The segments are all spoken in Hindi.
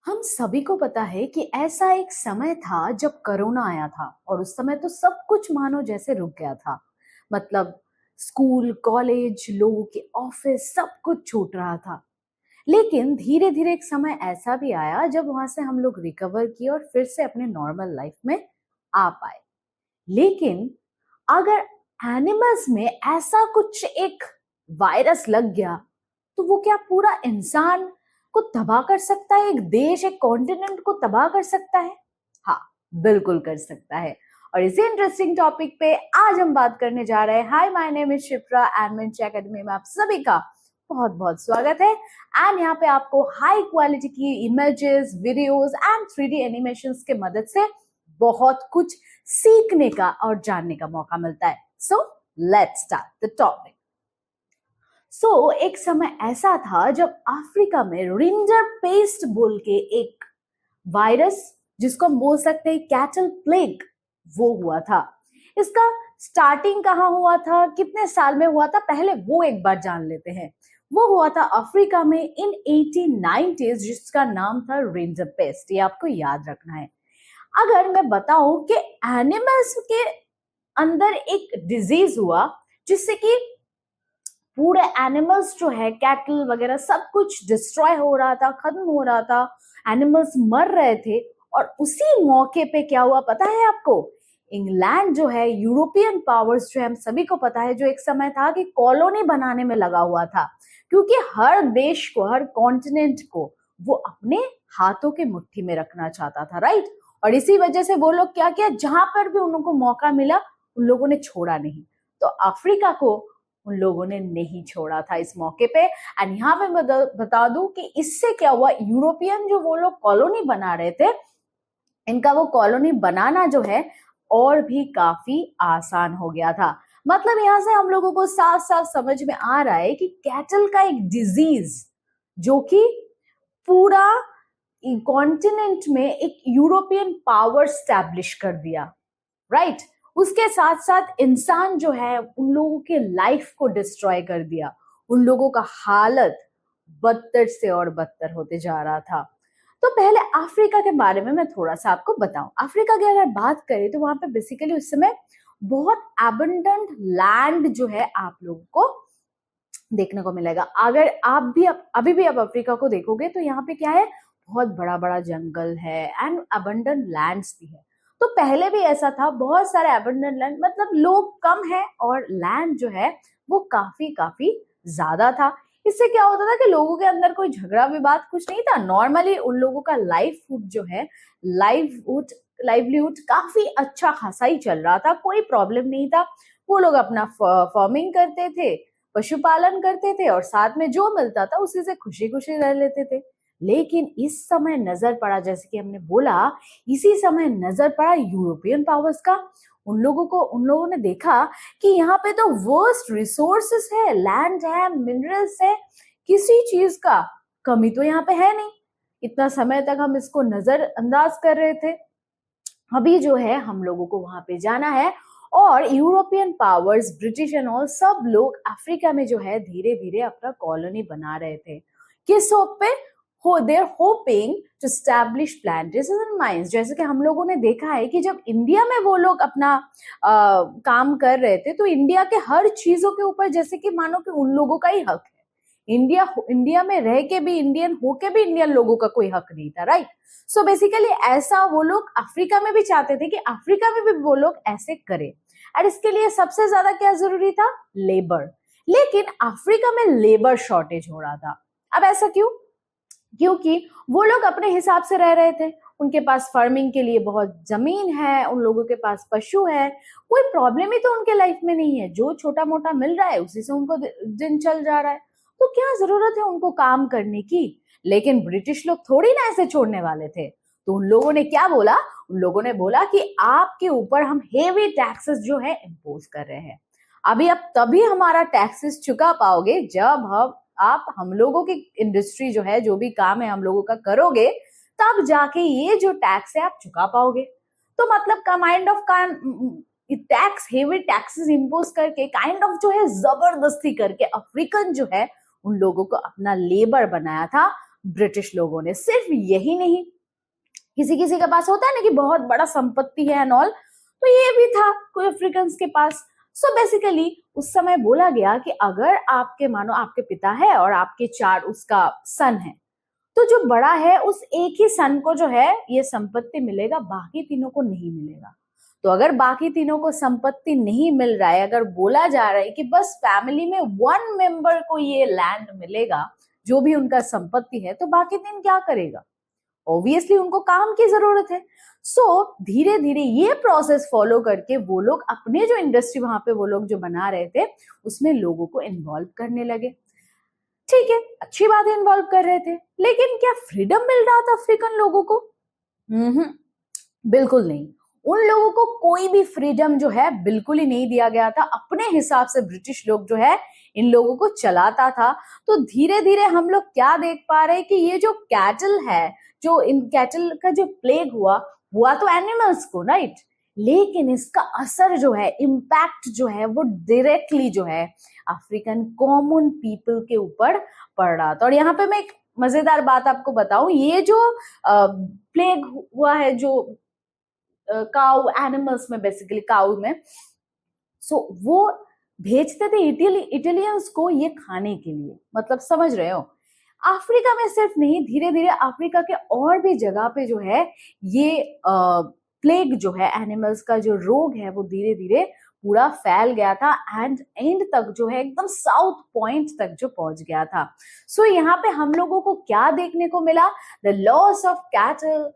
हम सभी को पता है कि ऐसा एक समय था जब कोरोना आया था और उस समय तो सब कुछ मानो जैसे रुक गया था। मतलब स्कूल, कॉलेज, लोगों के ऑफिस सब कुछ छूट रहा था। लेकिन धीरे धीरे एक समय ऐसा भी आया जब वहां से हम लोग रिकवर किए और फिर से अपने नॉर्मल लाइफ में आ पाए। लेकिन अगर एनिमल्स में ऐसा कुछ एक वायरस लग गया तो वो क्या पूरा इंसान को तबाह कर सकता है, एक देश, एक कॉन्टिनेंट को तबाह कर सकता है? हाँ, बिल्कुल कर सकता है। और इसी इंटरेस्टिंग टॉपिक पे आज हम बात करने जा रहे हैं। Hi, my name is Shipra and Minch academy में आप सभी का बहुत बहुत स्वागत है। एंड यहाँ पे आपको हाई क्वालिटी की images, videos and 3D animations के मदद से बहुत कुछ सीखने का और जानने का मौका मिलता है। So let's start the topic. एक समय ऐसा था जब अफ्रीका में रिंजर पेस्ट बोल के एक वायरस, जिसको हम बोल सकते हैं कैटल प्लेग, वो हुआ था। इसका स्टार्टिंग कहाँ हुआ था, कितने साल में हुआ था, पहले वो एक बार जान लेते हैं। वो हुआ था अफ्रीका में इन 1890s, जिसका नाम था रिंजर पेस्ट। ये आपको याद रखना है। अगर मैं बताऊं कि एनिमल्स के अंदर एक डिजीज हुआ जिससे कि पूरे एनिमल्स जो है, कैटल वगैरह सब कुछ डिस्ट्रॉय हो रहा था, खत्म हो रहा था, एनिमल्स मर रहे थे। और उसी मौके पे क्या हुआ पता है आपको? इंग्लैंड जो है, यूरोपियन पावर्स जो है, हम सभी को पता है, जो एक समय था कि कॉलोनी बनाने में लगा हुआ था, क्योंकि हर देश को, हर कॉन्टिनेंट को वो अपने हाथों के मुट्ठी में रखना चाहता था, राइट? और इसी वजह से वो लोग क्या किया, जहां पर भी उनको मौका मिला उन लोगों ने छोड़ा नहीं। तो अफ्रीका को उन लोगों ने नहीं छोड़ा था इस मौके पे। एंड यहाँ पे मैं बता दूं कि इससे क्या हुआ, यूरोपियन जो वो लोग कॉलोनी बना रहे थे, इनका वो कॉलोनी बनाना जो है और भी काफी आसान हो गया था। मतलब यहाँ से हम लोगों को साफ साफ समझ में आ रहा है कि कैटल का एक डिजीज जो कि पूरा कॉन्टिनेंट में एक यूरोपियन पावर स्टैब्लिश कर दिया, राइट? उसके साथ साथ इंसान जो है उन लोगों के लाइफ को डिस्ट्रॉय कर दिया। उन लोगों का हालत बदतर से और बदतर होते जा रहा था। तो पहले अफ्रीका के बारे में मैं थोड़ा सा आपको बताऊं। अफ्रीका की अगर बात करें तो वहां पे बेसिकली उस समय बहुत एबंडेंट लैंड जो है आप लोगों को देखने को मिलेगा। अगर आप भी अभी भी आप अफ्रीका को देखोगे तो यहाँ पे क्या है, बहुत बड़ा बड़ा जंगल है एंड अबंडेंट लैंड्स भी है। तो पहले भी ऐसा था, बहुत सारे अबंडेंट लैंड, मतलब लोग कम है और लैंड जो है वो काफी काफी ज्यादा था। इससे क्या होता था कि लोगों के अंदर कोई झगड़ा विवाद कुछ नहीं था। नॉर्मली उन लोगों का लाइवहुड जो है, लाइवहुड लाइवलीहुड काफी अच्छा खासा ही चल रहा था, कोई प्रॉब्लम नहीं था। वो लोग अपना फार्मिंग करते थे, पशुपालन करते थे और साथ में जो मिलता था उसी से खुशी खुशी रह लेते थे। लेकिन इस समय नजर पड़ा, जैसे कि हमने बोला, इसी समय नजर पड़ा यूरोपियन पावर्स का। उन लोगों ने देखा कि यहाँ पे तो वर्स्ट रिसोर्सेस है, लैंड है, मिनरल्स है, किसी चीज का कमी तो यहाँ पे है नहीं। इतना समय तक हम इसको नजरअंदाज कर रहे थे। अभी जो है हम लोगों को वहां पे जाना है और European powers, British and all, सब लोग अफ्रीका में जो है धीरे धीरे अपना कॉलोनी बना रहे थे। किस होप पे? They're hoping to establish plantations and mines. जैसे कि हम लोगों ने देखा है कि जब इंडिया में वो लोग अपना काम कर रहे थे तो इंडिया के हर चीजों के ऊपर जैसे कि मानो कि उन लोगों का ही हक है। इंडिया में रह के भी, इंडियन होके भी इंडियन लोगों का कोई हक नहीं था, राइट? सो बेसिकली ऐसा वो लोग अफ्रीका में भी चाहते थे कि अफ्रीका में भी वो लोग ऐसे करें। और इसके लिए सबसे ज्यादा क्या जरूरी था? लेबर। लेकिन अफ्रीका में लेबर शॉर्टेज हो रहा था। अब ऐसा क्यों? क्योंकि वो लोग अपने हिसाब से रह रहे थे, उनके पास फार्मिंग के लिए बहुत जमीन है, उन लोगों के पास पशु है, कोई प्रॉब्लम ही तो उनके लाइफ में नहीं है। जो छोटा मोटा मिल रहा है उसी से उनको दिन चल जा रहा है, तो क्या जरूरत है उनको काम करने की? लेकिन ब्रिटिश लोग थोड़ी ना ऐसे छोड़ने वाले थे। तो उन लोगों ने क्या बोला? उन लोगों ने बोला कि आपके ऊपर हम हेवी टैक्सेस जो है इम्पोज कर रहे हैं। अभी आप तभी हमारा टैक्सेस चुका पाओगे जब आप हम लोगों की इंडस्ट्री जो है, जो भी काम है हम लोगों का करोगे, तब जाके ये जो टैक्स है आप चुका पाओगे। तो मतलब kind of tax, heavy taxes impose करके, काइंड ऑफ जो है जबरदस्ती करके अफ्रीकन जो है उन लोगों को अपना लेबर बनाया था, ब्रिटिश लोगों ने। सिर्फ यही नहीं, किसी किसी के पास होता है ना कि बहुत बड़ा संपत्ति है एंड ऑल, तो ये भी था कोई अफ्रीकन के पास। सो बेसिकली उस समय बोला गया कि अगर आपके मानो आपके पिता है और आपके 4 उसका सन है, तो जो बड़ा है उस एक ही सन को जो है ये संपत्ति मिलेगा, बाकी तीनों को नहीं मिलेगा। तो अगर बाकी तीनों को संपत्ति नहीं मिल रहा है, अगर बोला जा रहा है कि बस फैमिली में 1 मेंबर को ये लैंड मिलेगा जो भी उनका संपत्ति है, तो बाकी 3 क्या करेगा? ऑब्वियसली उनको काम की जरूरत है। सो धीरे धीरे ये प्रोसेस फॉलो करके वो लोग अपने जो इंडस्ट्री वहां पे वो लोग जो बना रहे थे उसमें लोगों को इन्वॉल्व करने लगे। ठीक है, अच्छी बात है, इन्वॉल्व कर रहे थे, लेकिन क्या फ्रीडम मिल रहा था अफ्रीकन लोगों को? बिल्कुल नहीं। उन लोगों को कोई भी फ्रीडम जो है बिल्कुल ही नहीं दिया गया था। अपने हिसाब से ब्रिटिश लोग जो है इन लोगों को चलाता था। तो धीरे धीरे हम लोग क्या देख पा रहे हैं कि ये जो कैटल है, जो इन कैटल का जो प्लेग हुआ तो एनिमल्स को, राइट, लेकिन इसका असर जो है, इम्पैक्ट जो है वो डायरेक्टली जो है अफ्रीकन कॉमन पीपल के ऊपर पड़ रहा था। और यहाँ पे मैं एक मजेदार बात आपको बताऊं, ये जो प्लेग हुआ है जो काउ एनिमल्स में, बेसिकली काउ में, सो वो भेजते थे इटालियंस को ये खाने के लिए। मतलब समझ रहे हो, अफ्रीका में सिर्फ नहीं, धीरे धीरे अफ्रीका के और भी जगह पे जो है ये प्लेग जो है, एनिमल्स का जो रोग है, वो धीरे धीरे पूरा फैल गया था एंड एंड तक जो है एकदम साउथ पॉइंट तक जो पहुंच गया था। सो यहाँ पे हम लोगों को क्या देखने को मिला? The loss of cattle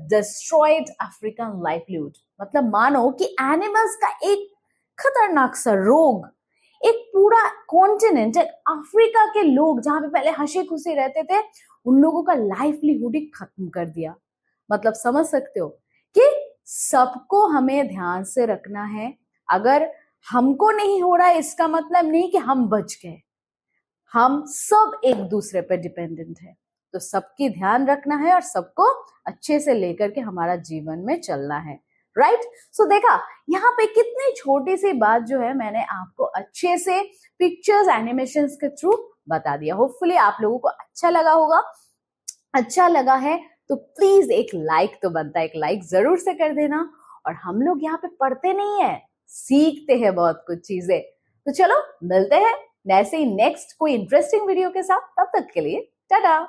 destroyed African livelihood. मतलब मानो कि एनिमल्स का एक खतरनाक सा रोग एक पूरा कॉन्टिनेंट, एक अफ्रीका के लोग जहां पे पहले हंसी खुशी रहते थे, उन लोगों का लाइवलीहुड ही खत्म कर दिया। मतलब समझ सकते हो कि सबको हमें ध्यान से रखना है। अगर हमको नहीं हो रहा है इसका मतलब नहीं कि हम बच गए, हम सब एक दूसरे पर डिपेंडेंट है। तो सबकी ध्यान रखना है और सबको अच्छे से लेकर के हमारा जीवन में चलना है, राइट। सो देखा, यहाँ पे कितनी छोटी सी बात जो है मैंने आपको अच्छे से पिक्चर्स, एनिमेशंस के थ्रू बता दिया। होपफुली आप लोगों को अच्छा लगा होगा। अच्छा लगा है तो प्लीज एक लाइक तो बनता है, एक लाइक जरूर से कर देना। और हम लोग यहाँ पे पढ़ते नहीं है, सीखते हैं बहुत कुछ चीजें। तो चलो मिलते हैं ऐसे ही नेक्स्ट कोई इंटरेस्टिंग वीडियो के साथ। तब तक के लिए टाटा।